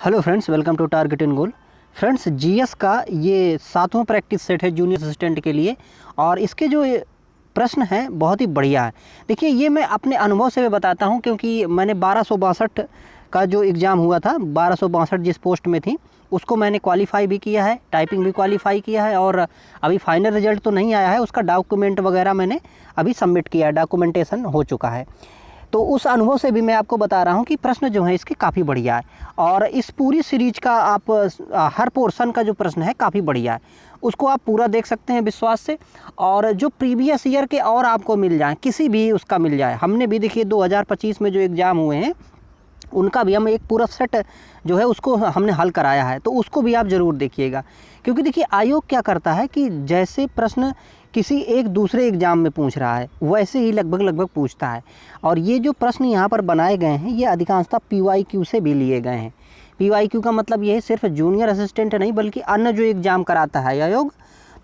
Hello friends, welcome to target and goal. Friends, GS का ये 7वां प्रैक्टिस सेट है जूनियर असिस्टेंट के लिए और इसके जो प्रश्न हैं बहुत ही बढ़िया है। देखिए, ये मैं अपने अनुभव से बताता हूँ क्योंकि मैंने 1262 का जो एग्ज़ाम हुआ था, 1262 जिस पोस्ट में थी उसको मैंने क्वालिफाई भी किया है, टाइपिंग भी क्वालिफाई किया है और अभी फाइनल रिजल्ट तो नहीं आया है, उसका डॉक्यूमेंट वगैरह मैंने अभी सबमिट किया है, डॉक्यूमेंटेशन हो चुका है। तो उस अनुभव से भी मैं आपको बता रहा हूँ कि प्रश्न जो है इसके काफ़ी बढ़िया है और इस पूरी सीरीज का आप हर पोर्शन का जो प्रश्न है काफ़ी बढ़िया है, उसको आप पूरा देख सकते हैं विश्वास से। और जो प्रीवियस ईयर के और आपको मिल जाए, किसी भी उसका मिल जाए, हमने भी देखिए 2025 में जो एग्ज़ाम हुए हैं उनका भी हम एक पूरा सेट जो है उसको हमने हल कराया है, तो उसको भी आप ज़रूर देखिएगा। क्योंकि देखिए, आयोग क्या करता है कि जैसे प्रश्न किसी एक दूसरे एग्ज़ाम में पूछ रहा है वैसे ही लगभग पूछता है। और ये जो प्रश्न यहाँ पर बनाए गए हैं ये अधिकांशतः PYQ से भी लिए गए हैं। PYQ का मतलब ये है सिर्फ जूनियर असिस्टेंट नहीं बल्कि अन्य जो एग्ज़ाम कराता है आयोग,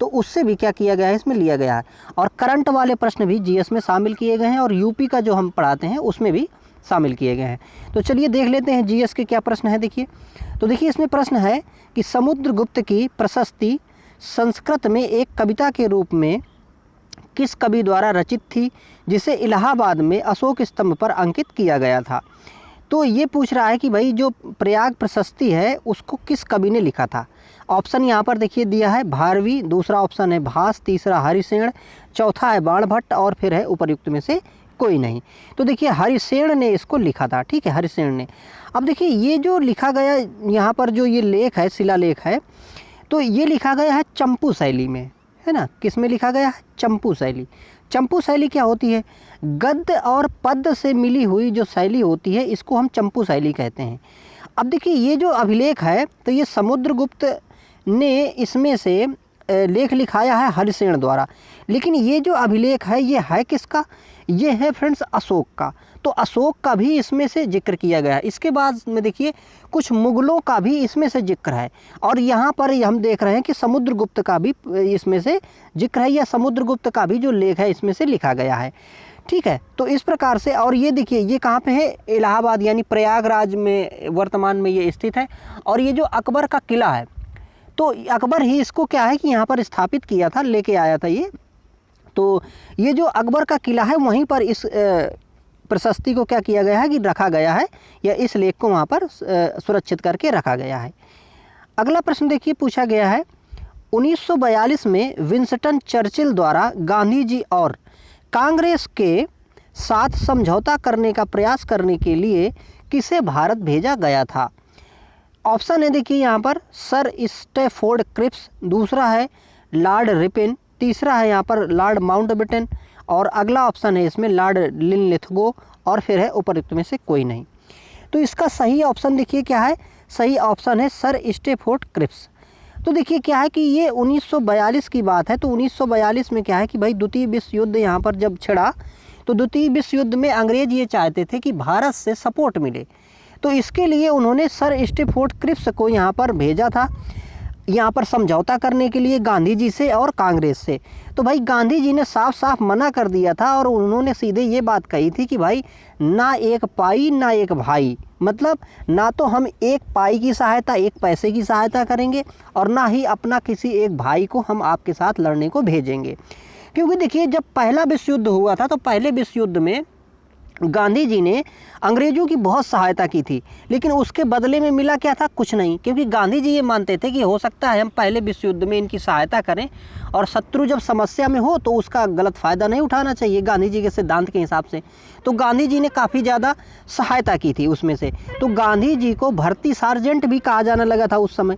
तो उससे भी क्या किया गया है, इसमें लिया गया है। और करंट वाले प्रश्न भी जीएस में शामिल किए गए हैं और यूपी का जो हम पढ़ाते हैं उसमें भी शामिल किए गए हैं। तो चलिए देख लेते हैं जीएस के क्या प्रश्न है। देखिए, तो देखिए इसमें प्रश्न है कि समुद्रगुप्त की प्रशस्ति संस्कृत में एक कविता के रूप में किस कवि द्वारा रचित थी जिसे इलाहाबाद में अशोक स्तंभ पर अंकित किया गया था। तो ये पूछ रहा है कि भाई जो प्रयाग प्रशस्ति है उसको किस कवि ने लिखा था। ऑप्शन यहाँ पर देखिए दिया है भारवी, दूसरा ऑप्शन है भास, तीसरा हरिसेन, चौथा है बाणभट्ट और फिर है उपर्युक्त में से कोई नहीं। तो देखिए हरिसेन ने इसको लिखा था, ठीक है, हरिसेन ने। अब देखिए ये जो लिखा गया यहाँ पर जो ये लेख है, शिलालेख है, तो ये लिखा गया है चंपू शैली में, है ना। किस में लिखा गया है? चंपू शैली। चंपू शैली क्या होती है? गद्य और पद्य से मिली हुई जो शैली होती है इसको हम चंपू शैली कहते हैं। अब देखिए ये जो अभिलेख है तो ये समुद्रगुप्त ने इसमें से लेख लिखाया है हरिसेन द्वारा, लेकिन ये जो अभिलेख है ये है किसका? ये है फ्रेंड्स अशोक का। तो अशोक का भी इसमें से जिक्र किया गया है। इसके बाद में देखिए कुछ मुगलों का भी इसमें से जिक्र है और यहाँ पर हम देख रहे हैं कि समुद्रगुप्त का भी इसमें से जिक्र है या समुद्रगुप्त का भी जो लेख है इसमें से लिखा गया है, ठीक है। तो इस प्रकार से, और ये देखिए ये कहाँ पे है? इलाहाबाद यानी प्रयागराज में वर्तमान में ये स्थित है। और ये जो अकबर का किला है तो अकबर ही इसको क्या है कि यहाँ पर स्थापित किया था, लेके आया था ये। तो ये जो अकबर का किला है वहीं पर इस प्रशस्ति को क्या किया गया है कि रखा गया है, या इस लेख को वहाँ पर सुरक्षित करके रखा गया है। अगला प्रश्न देखिए पूछा गया है 1942 में विंस्टन चर्चिल द्वारा गांधी जी और कांग्रेस के साथ समझौता करने का प्रयास करने के लिए किसे भारत भेजा गया था। ऑप्शन है देखिए यहाँ पर सर स्टैफोर्ड क्रिप्स, दूसरा है लॉर्ड रिपन, तीसरा है यहाँ पर लॉर्ड माउंटबेटन और अगला ऑप्शन है इसमें लॉर्ड लिनलिथगो और फिर है उपर्युक्त में से कोई नहीं। तो इसका सही ऑप्शन देखिए क्या है? सही ऑप्शन है सर स्टैफोर्ड क्रिप्स। तो देखिए क्या है कि ये 1942 की बात है। तो 1942 में क्या है कि भाई द्वितीय विश्व युद्ध यहाँ पर जब छिड़ा तो द्वितीय विश्व युद्ध में अंग्रेज ये चाहते थे कि भारत से सपोर्ट मिले, तो इसके लिए उन्होंने सर स्टैफोर्ड क्रिप्स को यहाँ पर भेजा था, यहाँ पर समझौता करने के लिए गांधी जी से और कांग्रेस से। तो भाई गांधी जी ने साफ साफ मना कर दिया था और उन्होंने सीधे ये बात कही थी कि भाई ना एक पाई ना एक भाई, मतलब ना तो हम एक पाई की सहायता, एक पैसे की सहायता करेंगे और ना ही अपना किसी एक भाई को हम आपके साथ लड़ने को भेजेंगे। क्योंकि देखिए जब पहला विश्व युद्ध हुआ था तो पहले विश्व युद्ध में गांधी जी ने अंग्रेज़ों की बहुत सहायता की थी, लेकिन उसके बदले में मिला क्या था? कुछ नहीं। क्योंकि गांधी जी ये मानते थे कि हो सकता है हम पहले विश्व युद्ध में इनकी सहायता करें और शत्रु जब समस्या में हो तो उसका गलत फ़ायदा नहीं उठाना चाहिए गांधी जी के सिद्धांत के हिसाब से। तो गांधी जी ने काफ़ी ज़्यादा सहायता की थी उसमें से। तो गांधी जी को भर्ती सार्जेंट भी कहा जाने लगा था उस समय।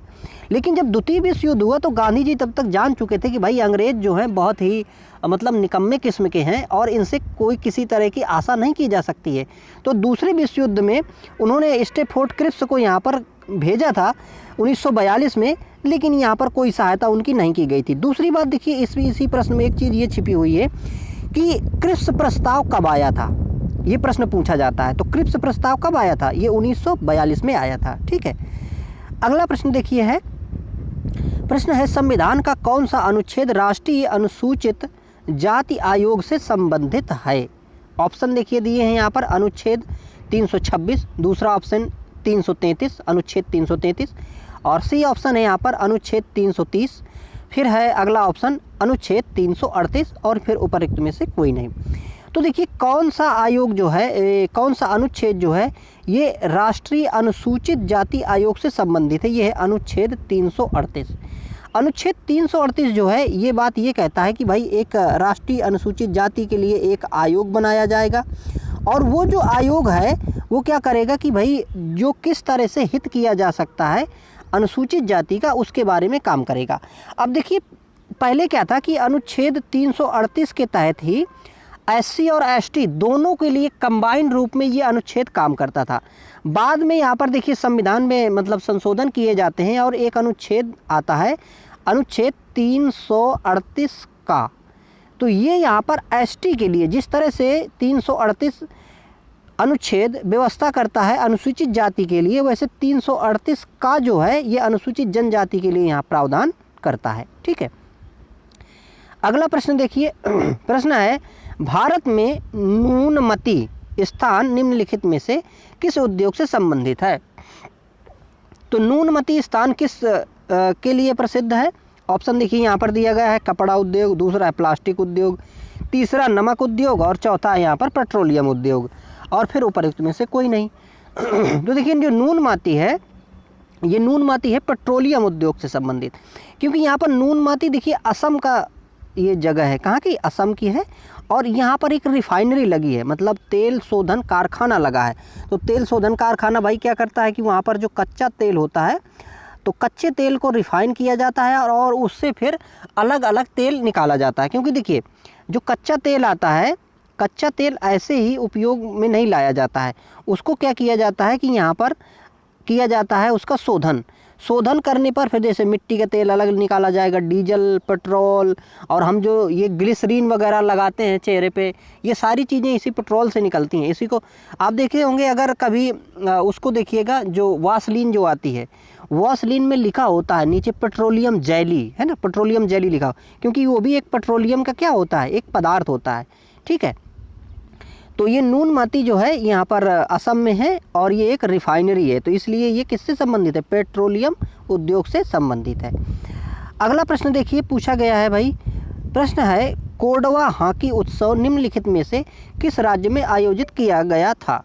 लेकिन जब द्वितीय विश्व युद्ध हुआ तो गांधी जी तब तक जान चुके थे कि भाई अंग्रेज़ जो हैं बहुत ही मतलब निकम्मे किस्म के हैं और इनसे कोई किसी तरह की आशा नहीं की जा सकती है। तो दूसरे विश्व युद्ध में उन्होंने स्टैफोर्ड क्रिप्स को यहाँ पर भेजा था 1942 में, लेकिन यहाँ पर कोई सहायता उनकी नहीं की गई थी। दूसरी बात देखिए इसी प्रश्न में एक चीज़ ये छिपी हुई है कि क्रिप्स प्रस्ताव कब आया था, ये प्रश्न पूछा जाता है। तो क्रिप्स प्रस्ताव कब आया था? ये 1942 में आया था, ठीक है। अगला प्रश्न देखिए है, प्रश्न है संविधान का कौन सा अनुच्छेद राष्ट्रीय अनुसूचित जाति आयोग से संबंधित है। ऑप्शन देखिए दिए हैं यहाँ पर अनुच्छेद 326, दूसरा ऑप्शन 333, अनुच्छेद 333, और सी ऑप्शन है यहाँ पर अनुच्छेद 330। फिर है अगला ऑप्शन अनुच्छेद 338, और फिर उपरोक्त में से कोई नहीं। तो देखिए कौन सा आयोग जो है, कौन सा अनुच्छेद जो है ये राष्ट्रीय अनुसूचित जाति आयोग से संबंधित है, ये है अनुच्छेद 338। अनुच्छेद 338 जो है ये बात ये कहता है कि भाई एक राष्ट्रीय अनुसूचित जाति के लिए एक आयोग बनाया जाएगा, और वो जो आयोग है वो क्या करेगा कि भाई जो किस तरह से हित किया जा सकता है अनुसूचित जाति का, उसके बारे में काम करेगा। अब देखिए पहले क्या था कि अनुच्छेद 338 के तहत ही एससी और एसटी दोनों के लिए कंबाइंड रूप में ये अनुच्छेद काम करता था। बाद में यहाँ पर देखिए संविधान में मतलब संशोधन किए जाते हैं और एक अनुच्छेद आता है अनुच्छेद 338 का। तो ये यहाँ पर एसटी के लिए जिस तरह से 338 अनुच्छेद व्यवस्था करता है अनुसूचित जाति के लिए, वैसे 338 का जो है ये अनुसूचित जनजाति के लिए यहाँ प्रावधान करता है। ठीक है, अगला प्रश्न देखिए। प्रश्न है भारत में न्यूनमती स्थान निम्नलिखित में से किस उद्योग से संबंधित है? तो न्यूनमती स्थान किस के लिए प्रसिद्ध है? ऑप्शन देखिए यहाँ पर दिया गया है कपड़ा उद्योग, दूसरा है प्लास्टिक उद्योग, तीसरा नमक उद्योग, और चौथा है यहाँ पर पेट्रोलियम उद्योग, और फिर उपरोक्त में से कोई नहीं। तो देखिए जो न्यूनमती है ये न्यूनमती है पेट्रोलियम उद्योग से संबंधित, क्योंकि यहाँ पर न्यूनमती देखिए असम का ये जगह है, कहाँ की? असम की है, और यहाँ पर एक रिफाइनरी लगी है, मतलब तेल शोधन कारखाना लगा है। तो तेल शोधन कारखाना भाई क्या करता है कि वहाँ पर जो कच्चा तेल होता है तो कच्चे तेल को रिफाइन किया जाता है और उससे फिर अलग अलग तेल निकाला जाता है। क्योंकि देखिए जो कच्चा तेल आता है, कच्चा तेल ऐसे ही उपयोग में नहीं लाया जाता है, उसको क्या किया जाता है कि यहाँ पर किया जाता है उसका शोधन करने पर फिर जैसे मिट्टी का तेल अलग निकाला जाएगा, डीजल, पेट्रोल, और हम जो ये ग्लिसरीन वगैरह लगाते हैं चेहरे पे, ये सारी चीज़ें इसी पेट्रोल से निकलती हैं। इसी को आप देखे होंगे, अगर कभी उसको देखिएगा जो वासलीन जो आती है, वासलीन में लिखा होता है नीचे पेट्रोलियम जेली, है ना, पेट्रोलियम जेली लिखा हो, क्योंकि वो भी एक पेट्रोलियम का क्या होता है, एक पदार्थ होता है। ठीक है, तो ये न्यूनमती जो है यहाँ पर असम में है और ये एक रिफाइनरी है, तो इसलिए ये किससे संबंधित है? पेट्रोलियम उद्योग से संबंधित है। अगला प्रश्न देखिए पूछा गया है भाई, प्रश्न है कोडवा हॉकी उत्सव निम्नलिखित में से किस राज्य में आयोजित किया गया था?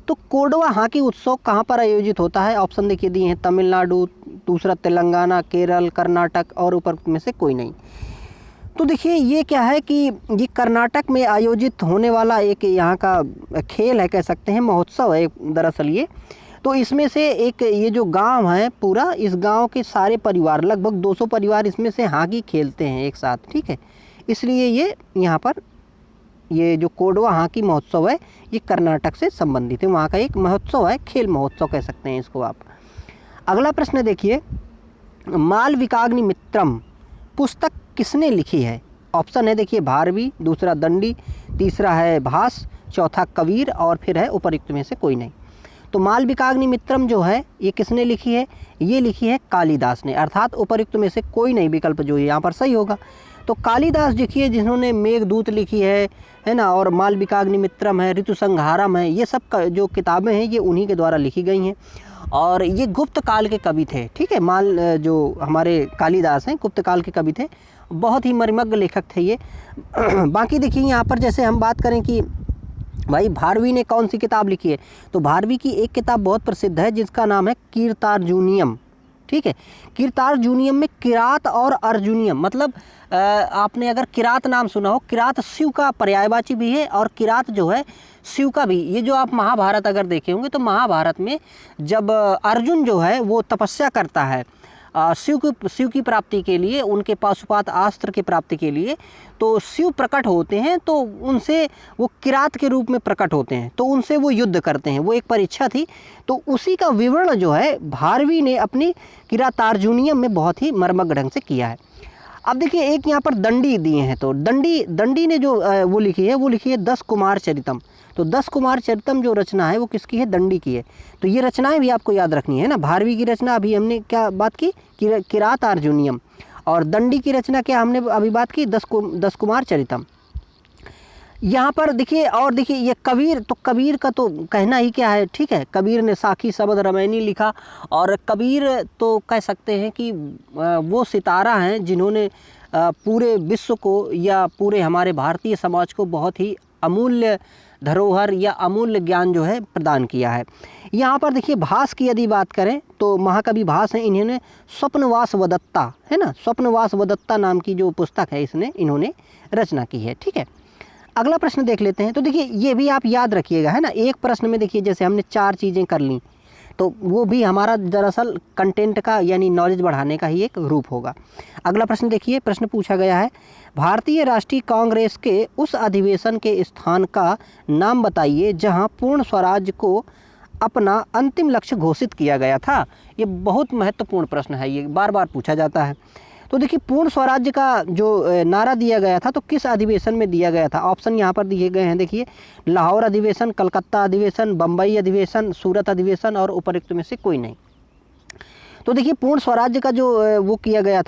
तो कोडवा हॉकी उत्सव कहाँ पर आयोजित होता है? ऑप्शन देखिए दिए हैं तमिलनाडु, दूसरा तेलंगाना, केरल, कर्नाटक, और ऊपर में से कोई नहीं। तो देखिए ये क्या है कि ये कर्नाटक में आयोजित होने वाला एक यहाँ का खेल है, कह सकते हैं महोत्सव है दरअसल ये। तो इसमें से एक ये जो गांव है पूरा, इस गांव के सारे परिवार, लगभग 200 परिवार इसमें से हॉकी खेलते हैं एक साथ। ठीक है, इसलिए ये यहाँ पर ये जो कोडवा हॉकी महोत्सव है ये कर्नाटक से संबंधित है, वहाँ का एक महोत्सव है, खेल महोत्सव कह सकते हैं इसको आप। अगला प्रश्न देखिए, मालविकाग्निमित्रम पुस्तक किसने लिखी है? ऑप्शन है देखिए भारवी, दूसरा दंडी, तीसरा है भास, चौथा कबीर, और फिर है उपरोक्त में से कोई नहीं। तो मालविकाग्निमित्रम जो है ये किसने लिखी है? ये लिखी है कालिदास ने, अर्थात उपरोक्त में से कोई नहीं विकल्प जो यहाँ पर सही होगा। तो कालिदास देखिए जिन्होंने मेघदूत लिखी है ना, और मालविकाग्निमित्रम है, ऋतुसंहारम है, ये सब जो किताबें हैं ये उन्हीं के द्वारा लिखी गई हैं, और ये गुप्त काल के कवि थे। ठीक है, जो हमारे कालिदास हैं गुप्त काल के कवि थे, बहुत ही मर्मज्ञ लेखक थे ये। बाकी देखिए यहाँ पर जैसे हम बात करें कि भाई भारवी ने कौन सी किताब लिखी है, तो भारवी की एक किताब बहुत प्रसिद्ध है जिसका नाम है कीर्तार्जुनियम। ठीक है, कीर्तार्जुनियम में किरात और अर्जुनियम, मतलब आपने अगर किरात नाम सुना हो, किरात शिव का पर्यायवाची भी है और किरात जो है शिव का भी। ये जो आप महाभारत अगर देखे होंगे तो महाभारत में जब अर्जुन जो है वो तपस्या करता है शिव की प्राप्ति के लिए, उनके पाशुपात अस्त्र की प्राप्ति के लिए, तो शिव प्रकट होते हैं, तो उनसे वो किरात के रूप में प्रकट होते हैं, तो उनसे वो युद्ध करते हैं, वो एक परीक्षा थी। तो उसी का विवरण जो है भारवी ने अपनी किरातार्जुनियम में बहुत ही मर्मज्ञ ढंग से किया है। अब देखिए एक यहाँ पर दंडी दिए हैं, तो दंडी ने जो वो लिखी है 10 कुमार चरितम। तो 10 कुमार चरितम जो रचना है वो किसकी है? दंडी की है। तो ये रचनाएं भी आपको याद रखनी है ना। भारवी की रचना अभी हमने क्या बात की, किरातार्जुनियम, और दंडी की रचना क्या हमने अभी बात की, 10 कुमार चरितम। यहाँ पर देखिए, और देखिए ये कबीर, तो कबीर का तो कहना ही क्या है, ठीक है। कबीर ने साखी शबद रमैनी लिखा, और कबीर तो कह सकते हैं कि वो सितारा हैं जिन्होंने पूरे विश्व को या पूरे हमारे भारतीय समाज को बहुत ही अमूल्य धरोहर या अमूल्य ज्ञान जो है प्रदान किया है। यहाँ पर देखिए भास की यदि बात करें तो महाकवि भास हैं, इन्होंने स्वप्नवास वदत्ता, है ना, स्वप्नवास वदत्ता नाम की जो पुस्तक है इसने इन्होंने रचना की है, ठीक है। अगला प्रश्न देख लेते हैं। तो देखिए ये भी आप याद रखिएगा, है ना, एक प्रश्न में देखिए जैसे हमने 4 चीज़ें कर लीं तो वो भी हमारा दरअसल कंटेंट का यानी नॉलेज बढ़ाने का ही एक रूप होगा। अगला प्रश्न देखिए, प्रश्न पूछा गया है, भारतीय राष्ट्रीय कांग्रेस के उस अधिवेशन के स्थान का नाम बताइए जहां पूर्ण स्वराज को अपना अंतिम लक्ष्य घोषित किया गया था। ये बहुत महत्वपूर्ण प्रश्न है, ये बार बार पूछा जाता है। तो देखिए पूर्ण स्वराज्य का जो नारा दिया गया था तो किस अधिवेशन में दिया गया था। ऑप्शन यहाँ पर दिए गए हैं, देखिए लाहौर अधिवेशन, कलकत्ता अधिवेशन, बम्बई अधिवेशन, सूरत अधिवेशन और उपरोक्त में से कोई नहीं। तो देखिए पूर्ण स्वराज्य का जो वो किया गया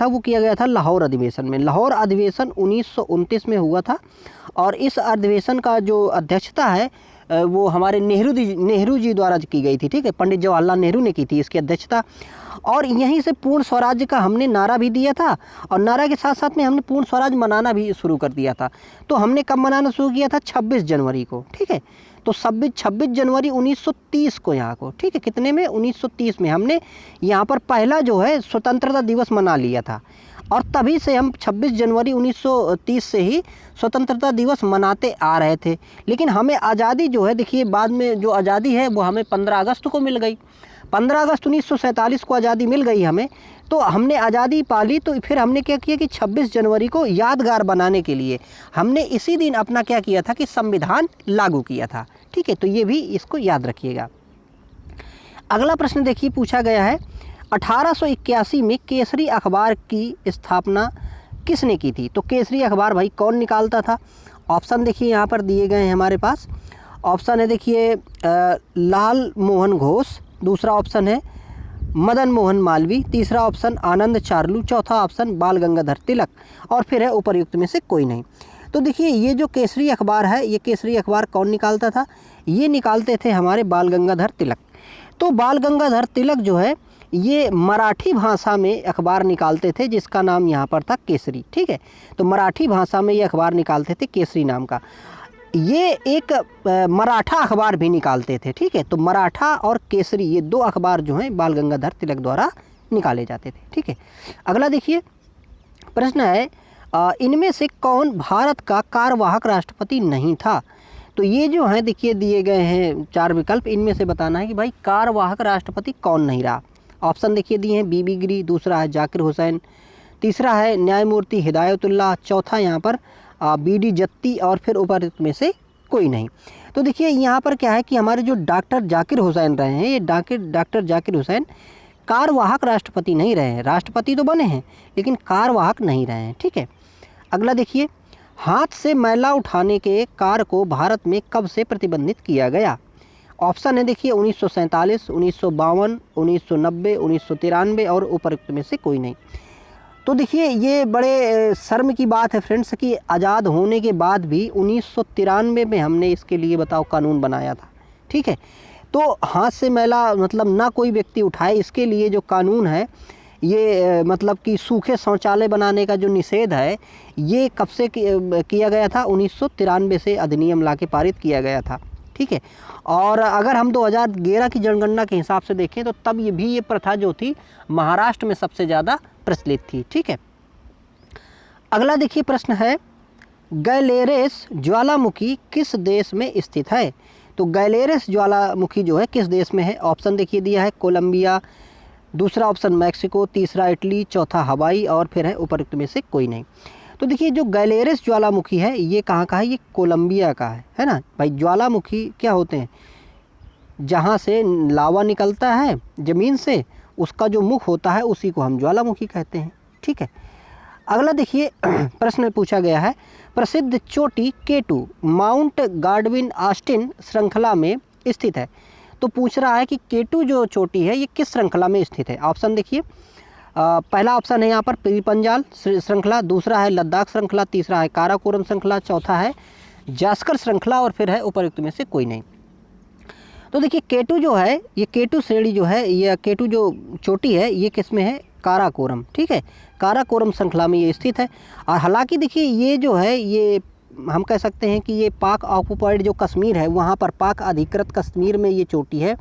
था लाहौर अधिवेशन में। लाहौर अधिवेशन 1929 में हुआ था, और इस अधिवेशन का जो अध्यक्षता है वो हमारे नेहरू जी द्वारा की गई थी, ठीक है। पंडित जवाहरलाल नेहरू ने की थी इसकी अध्यक्षता, और यहीं से पूर्ण स्वराज्य का हमने नारा भी दिया था, और नारा के साथ साथ में हमने पूर्ण स्वराज मनाना भी शुरू कर दिया था। तो हमने कब मनाना शुरू किया था, 26 जनवरी को, ठीक है। तो 26 जनवरी 1930 को यहाँ को, ठीक है, कितने में, 1930 में हमने यहाँ पर पहला जो है स्वतंत्रता दिवस मना लिया था, और तभी से हम 26 जनवरी 1930 से ही स्वतंत्रता दिवस मनाते आ रहे थे। लेकिन हमें आज़ादी जो है, देखिए बाद में जो आज़ादी है वो हमें 15 अगस्त को मिल गई। 15 अगस्त 1947 को आज़ादी मिल गई हमें, तो हमने आज़ादी पाली। तो फिर हमने क्या किया कि 26 जनवरी को यादगार बनाने के लिए हमने इसी दिन अपना क्या किया था कि संविधान लागू किया था, ठीक है। तो ये भी इसको याद रखिएगा। अगला प्रश्न देखिए पूछा गया है, 1881 में केसरी अखबार की स्थापना किसने की थी। तो केसरी अखबार भाई कौन निकालता था। ऑप्शन देखिए यहाँ पर दिए गए हैं हमारे पास। ऑप्शन है देखिए लाल मोहन घोष, दूसरा ऑप्शन है मदन मोहन मालवीय, तीसरा ऑप्शन आनंद चार्लू, चौथा ऑप्शन बाल गंगाधर तिलक, और फिर है उपर्युक्त में से कोई नहीं। तो देखिए ये जो केसरी अखबार है, ये केसरी अखबार कौन निकालता था, ये निकालते थे हमारे बाल गंगाधर तिलक। तो बाल गंगाधर तिलक जो है ये मराठी भाषा में अखबार निकालते थे, जिसका नाम यहाँ पर था केसरी, ठीक है। तो मराठी भाषा में ये अखबार निकालते थे केसरी नाम का। ये एक मराठा अखबार भी निकालते थे, ठीक है। तो मराठा और केसरी ये 2 अखबार जो हैं बाल गंगाधर तिलक द्वारा निकाले जाते थे, ठीक है। अगला देखिए प्रश्न है, इनमें से कौन भारत का कार्यवाहक राष्ट्रपति नहीं था। तो ये जो है देखिए दिए गए हैं 4 विकल्प, इनमें से बताना है कि भाई कार्यवाहक राष्ट्रपति कौन नहीं रहा। ऑप्शन देखिए दिए हैं बीबी गिरी, दूसरा है जाकिर हुसैन, तीसरा है न्यायमूर्ति हिदायतुल्लाह, चौथा यहाँ पर बीडी जत्ती, और फिर उपर्युक्त में से कोई नहीं। तो देखिए यहाँ पर क्या है कि हमारे जो डॉक्टर जाकिर हुसैन रहे हैं, ये डॉक्टर जाकिर हुसैन कार्यवाहक राष्ट्रपति नहीं रहे हैं। राष्ट्रपति तो बने हैं लेकिन कार्यवाहक नहीं रहे हैं, ठीक है। अगला देखिए, हाथ से मैला उठाने के कार्य को भारत में कब से प्रतिबंधित किया गया। ऑप्शन है देखिए 1947, 1952, 1990, 1993 और उपर्युक्त में से कोई नहीं। तो देखिए ये बड़े शर्म की बात है फ्रेंड्स कि आज़ाद होने के बाद भी 1993 में हमने इसके लिए बताओ कानून बनाया था, ठीक है। तो हाथ से मैला मतलब ना कोई व्यक्ति उठाए, इसके लिए जो कानून है ये मतलब कि सूखे शौचालय बनाने का जो निषेध है ये कब से किया गया था, 1993 से अधिनियम ला के पारित किया गया था, ठीक है। और अगर हम 2011 की जनगणना के हिसाब से देखें तो तब ये प्रथा जो थी महाराष्ट्र में सबसे ज़्यादा प्रचलित थी, ठीक है। अगला देखिए प्रश्न है, गैलेरेस ज्वालामुखी किस देश में स्थित है। तो गैलेरेस ज्वालामुखी जो है किस देश में है। ऑप्शन देखिए दिया है कोलंबिया, दूसरा ऑप्शन मैक्सिको, तीसरा इटली, चौथा हवाई, और फिर है उपर्युक्त में से कोई नहीं। तो देखिए जो गैलेरेस ज्वालामुखी है ये कहाँ का है, ये कोलंबिया का है ना भाई। ज्वालामुखी क्या होते हैं, जहाँ से लावा निकलता है ज़मीन से, उसका जो मुख होता है उसी को हम ज्वालामुखी कहते हैं, ठीक है। अगला देखिए प्रश्न पूछा गया है, प्रसिद्ध चोटी K2 माउंट गार्डविन ऑस्टिन श्रृंखला में स्थित है। तो पूछ रहा है कि K2 जो चोटी है ये किस श्रृंखला में स्थित है। ऑप्शन देखिए, पहला ऑप्शन है यहाँ पर पीर पंजाल श्रृंखला, दूसरा है लद्दाख श्रृंखला, तीसरा है काराकोरम श्रृंखला, चौथा है जास्कर श्रृंखला और फिर है उपयुक्त में से कोई नहीं। तो देखिए केटू जो है, ये केटू श्रेणी जो है, ये केटू जो चोटी है ये किस में है, काराकोरम, ठीक है, काराकोरम श्रृंखला में ये स्थित है। और हालांकि देखिए ये जो है ये हम कह सकते हैं कि ये पाक ऑक्युपाइड जो कश्मीर है वहाँ पर, पाक अधिकृत कश्मीर में ये चोटी है।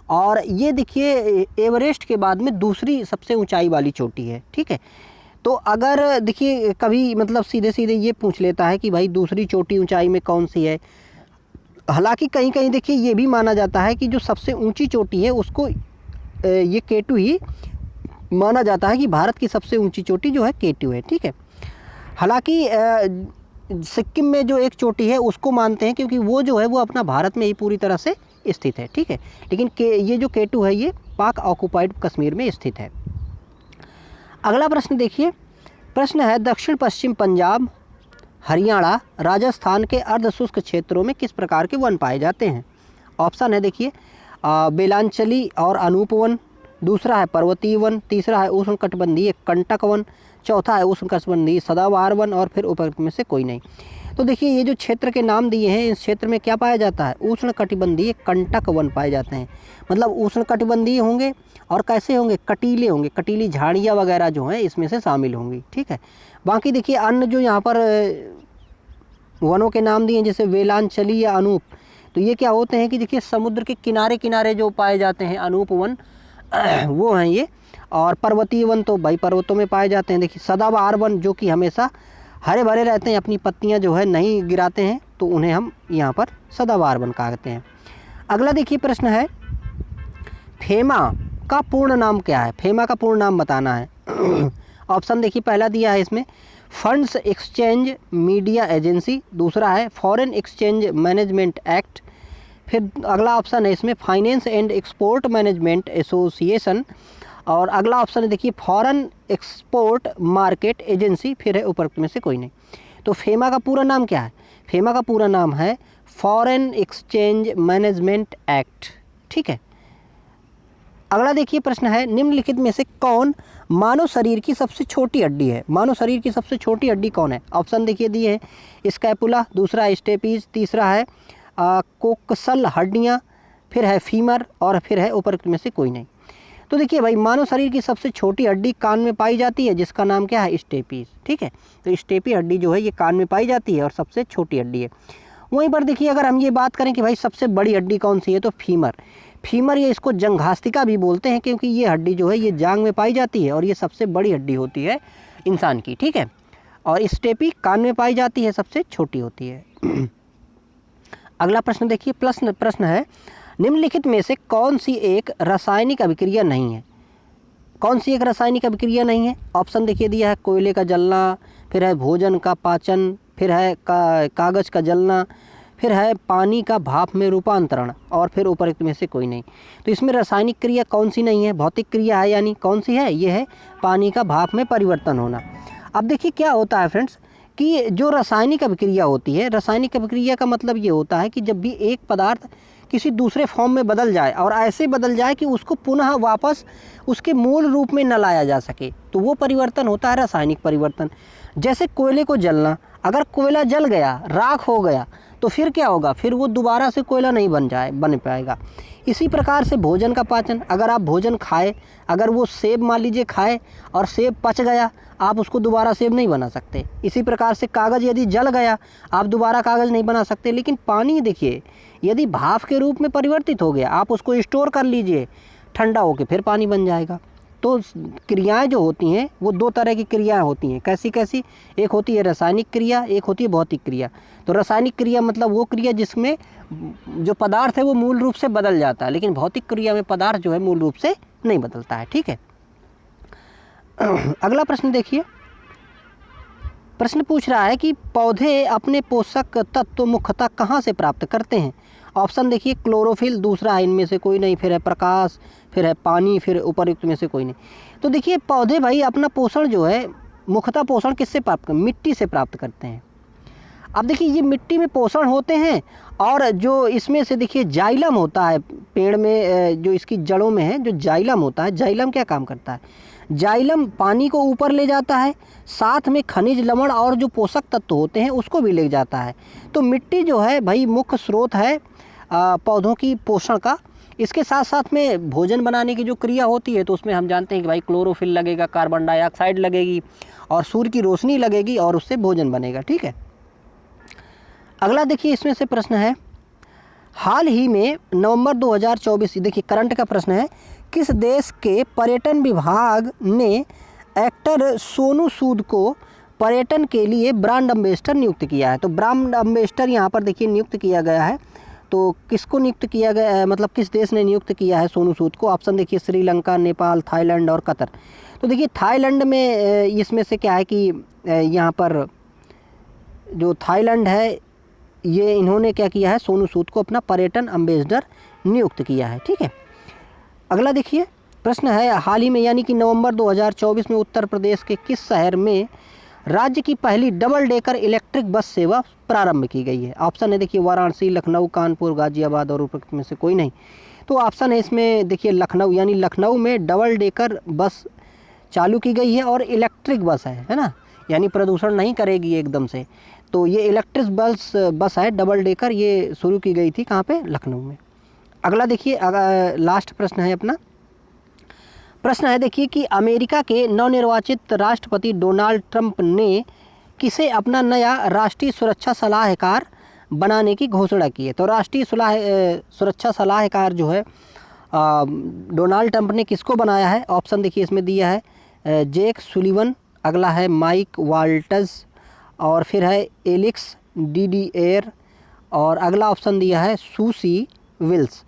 और ये देखिए एवरेस्ट के बाद में दूसरी सबसे ऊंचाई वाली चोटी है, ठीक है। तो अगर देखिए कभी मतलब सीधे सीधे ये पूछ लेता है कि भाई दूसरी चोटी ऊंचाई में कौन सी है, हालांकि कहीं कहीं देखिए ये भी माना जाता है कि जो सबसे ऊंची चोटी है उसको ये केटू ही माना जाता है कि भारत की सबसे ऊंची चोटी जो है केटू है, ठीक है। हालांकि सिक्किम में जो एक चोटी है उसको मानते हैं क्योंकि वो जो है वो अपना भारत में ही पूरी तरह से स्थित है, ठीक है। लेकिन ये जो केटू है ये पाक ऑक्युपाइड कश्मीर में स्थित है। अगला प्रश्न देखिए, प्रश्न है दक्षिण पश्चिम पंजाब, हरियाणा, राजस्थान के अर्धशुष्क क्षेत्रों में किस प्रकार के वन पाए जाते हैं। ऑप्शन है देखिए बेलांचली और अनूप वन, दूसरा है पर्वतीय वन, तीसरा है उष्णकटिबंधीय कंटक वन, चौथा है उष्णकटिबंधीय सदाबहार वन और फिर उपयुक्त में से कोई नहीं। तो देखिए ये जो क्षेत्र के नाम दिए हैं इस क्षेत्र में क्या पाया जाता है, उष्णकटिबंधीय कंटक वन पाए जाते हैं। मतलब उष्णकटिबंधीय होंगे और कैसे होंगे, कटीले होंगे, कटीली झाड़ियाँ वगैरह जो हैं इसमें से शामिल होंगी, ठीक है। बाकी देखिए अन्य जो यहाँ पर वनों के नाम दिए जैसे वेलांचली या अनूप, तो ये क्या होते हैं कि देखिए समुद्र के किनारे किनारे जो पाए जाते हैं अनूप वन वो हैं ये। और पर्वतीय वन तो भाई पर्वतों में पाए जाते हैं। देखिए सदाबहार वन जो कि हमेशा हरे भरे रहते हैं, अपनी पत्तियां जो है नहीं गिराते हैं, तो उन्हें हम यहाँ पर सदाबहार वन कहते हैं। अगला देखिए प्रश्न है फेमा का पूर्ण नाम क्या है, फेमा का पूर्ण नाम बताना है। ऑप्शन देखिए पहला दिया है इसमें फंड्स एक्सचेंज मीडिया एजेंसी, दूसरा है फॉरेन एक्सचेंज मैनेजमेंट एक्ट, फिर अगला ऑप्शन है इसमें finance and export management association, और अगला ऑप्शन है देखिए फॉरेन एक्सपोर्ट मार्केट एजेंसी, फिर है उपरोक्त में से कोई नहीं। तो फेमा का पूरा नाम क्या है, फेमा का पूरा नाम है फॉरेन एक्सचेंज मैनेजमेंट एक्ट, ठीक है। अगला देखिए प्रश्न है निम्नलिखित में से कौन मानव शरीर की सबसे छोटी हड्डी है, मानव शरीर की सबसे छोटी हड्डी कौन है। ऑप्शन देखिए दिए हैं स्कैपुला, दूसरा है स्टेपीज, तीसरा है कोक्सल हड्डियाँ, फिर है फीमर और फिर है उपरोक्त में से कोई नहीं। तो देखिए भाई मानव शरीर की सबसे छोटी हड्डी कान में पाई जाती है जिसका नाम क्या है स्टेपीज, ठीक है। तो स्टेपी हड्डी जो है ये कान में पाई जाती है और सबसे छोटी हड्डी है। वहीं पर देखिए अगर हम ये बात करें कि भाई सबसे बड़ी हड्डी कौन सी है, तो फीमर, फीमर ये इसको जंघास्तिका भी बोलते हैं क्योंकि ये हड्डी जो है ये जांग में पाई जाती है और ये सबसे बड़ी हड्डी होती है इंसान की, ठीक है। और स्टेपी कान में पाई जाती है, सबसे छोटी होती है। अगला प्रश्न देखिए, प्रश्न है निम्नलिखित में से कौन सी एक रासायनिक अभिक्रिया नहीं है, कौन सी एक रासायनिक अभिक्रिया नहीं है। ऑप्शन देखिए दिया है कोयले का जलना, फिर है भोजन का पाचन, फिर है कागज़ का जलना, फिर है पानी का भाप में रूपांतरण और फिर उपरोक्त में से कोई नहीं। तो इसमें रासायनिक क्रिया कौन सी नहीं है, भौतिक क्रिया है, यानी कौन सी है, ये है पानी का भाप में परिवर्तन होना। अब देखिए क्या होता है फ्रेंड्स कि जो रासायनिक अभिक्रिया होती है, रासायनिक अभिक्रिया का मतलब ये होता है कि जब भी एक पदार्थ किसी दूसरे फॉर्म में बदल जाए और ऐसे बदल जाए कि उसको पुनः वापस उसके मूल रूप में न लाया जा सके, तो वो परिवर्तन होता है रासायनिक परिवर्तन। जैसे कोयले को जलना, अगर कोयला जल गया, राख हो गया, तो फिर क्या होगा, फिर वो दोबारा से कोयला नहीं बन पाएगा। इसी प्रकार से भोजन का पाचन, अगर आप भोजन खाए, अगर वो सेब मान लीजिए खाए और सेब पच गया, आप उसको दोबारा सेब नहीं बना सकते। इसी प्रकार से कागज़ यदि जल गया, आप दोबारा कागज़ नहीं बना सकते। लेकिन पानी देखिए यदि भाप के रूप में परिवर्तित हो गया, आप उसको स्टोर कर लीजिए, ठंडा होकर फिर पानी बन जाएगा। तो क्रियाएं जो होती हैं वो दो तरह की क्रियाएं होती हैं। कैसी कैसी, एक होती है रासायनिक क्रिया, एक होती है भौतिक क्रिया। तो रासायनिक क्रिया मतलब वो क्रिया जिसमें जो पदार्थ है वो मूल रूप से बदल जाता है, लेकिन भौतिक क्रिया में पदार्थ जो है मूल रूप से नहीं बदलता है, ठीक है। अगला प्रश्न देखिए, प्रश्न पूछ रहा है कि पौधे अपने पोषक तत्व मुख्यतः कहाँ से प्राप्त करते हैं। ऑप्शन देखिए क्लोरोफिल, दूसरा है इनमें से कोई नहीं, फिर है प्रकाश, फिर है पानी, फिर उपयुक्त में से कोई नहीं। तो देखिए पौधे भाई अपना पोषण जो है मुख्यतः पोषण किससे प्राप्त करते हैं, मिट्टी से प्राप्त करते हैं। अब देखिए ये मिट्टी में पोषण होते हैं, और जो इसमें से देखिए जाइलम होता है पेड़ में, जो इसकी जड़ों में है जो जाइलम होता है, जाइलम क्या काम करता है, जाइलम पानी को ऊपर ले जाता है, साथ में खनिज लवण और जो पोषक तत्व होते हैं उसको भी ले जाता है। तो मिट्टी जो है भाई मुख्य स्रोत है पौधों की पोषण का। इसके साथ साथ में भोजन बनाने की जो क्रिया होती है तो उसमें हम जानते हैं कि भाई क्लोरोफिल लगेगा, कार्बन डाइऑक्साइड लगेगी और सूर्य की रोशनी लगेगी और उससे भोजन बनेगा। ठीक है, अगला देखिए इसमें से प्रश्न है, हाल ही में नवंबर 2024, देखिए करंट का प्रश्न है, किस देश के पर्यटन विभाग ने एक्टर सोनू सूद को पर्यटन के लिए ब्रांड एम्बेसडर नियुक्त किया है। तो ब्रांड एम्बेसडर यहाँ पर देखिए नियुक्त किया गया है, तो किसको नियुक्त किया गया है, मतलब किस देश ने नियुक्त किया है सोनू सूद को? ऑप्शन देखिए श्रीलंका, नेपाल, थाईलैंड और कतर। तो देखिए थाईलैंड में इसमें से क्या है कि यहाँ पर जो थाईलैंड है ये इन्होंने क्या किया है, सोनू सूद को अपना पर्यटन एम्बेसडर नियुक्त किया है। ठीक है, अगला देखिए प्रश्न है, हाल ही में यानी कि नवंबर 2024 में उत्तर प्रदेश के किस शहर में राज्य की पहली डबल डेकर इलेक्ट्रिक बस सेवा प्रारंभ की गई है? ऑप्शन है देखिए वाराणसी, लखनऊ, कानपुर, गाजियाबाद और उपरोक्त में से कोई नहीं। तो ऑप्शन है इसमें देखिए लखनऊ, यानी लखनऊ में डबल डेकर बस चालू की गई है और इलेक्ट्रिक बस है ना, यानी प्रदूषण नहीं करेगी एकदम से। तो ये इलेक्ट्रिक बस है डबल डेकर, ये शुरू की गई थी कहाँ पे? लखनऊ में। अगला देखिए लास्ट प्रश्न है अपना, प्रश्न है देखिए कि अमेरिका के नवनिर्वाचित राष्ट्रपति डोनाल्ड ट्रंप ने किसे अपना नया राष्ट्रीय सुरक्षा सलाहकार बनाने की घोषणा की है? तो राष्ट्रीय सुरक्षा सलाहकार जो है डोनाल्ड ट्रंप ने किसको बनाया है? ऑप्शन देखिए इसमें दिया है जेक सुलिवन, अगला है माइक वाल्टज, और फिर है एलिक्स डीडीएर, और अगला ऑप्शन दिया है सूसी विल्स,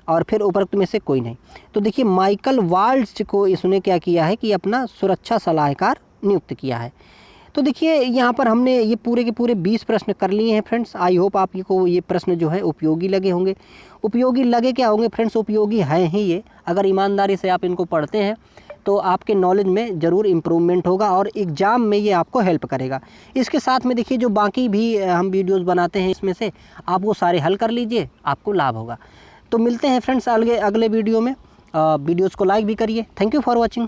और फिर उपरोक्त में से कोई नहीं। तो देखिए माइकल वाल्ट्ज को इसने क्या किया है कि अपना सुरक्षा सलाहकार नियुक्त किया है। तो देखिए यहाँ पर हमने ये पूरे के पूरे 20 प्रश्न कर लिए हैं फ्रेंड्स। आई होप आपको ये प्रश्न जो है उपयोगी लगे होंगे। उपयोगी लगे क्या होंगे फ्रेंड्स, उपयोगी हैं ही ये। अगर ईमानदारी से आप इनको पढ़ते हैं तो आपके नॉलेज में ज़रूर इम्प्रूवमेंट होगा और एग्ज़ाम में ये आपको हेल्प करेगा। इसके साथ में देखिए जो बाकी भी हम वीडियोज़ बनाते हैं इसमें से आप वो सारे हल कर लीजिए, आपको लाभ होगा। तो मिलते हैं फ्रेंड्स अगले वीडियो में। वीडियोज़ को लाइक भी करिए। Thank you for watching.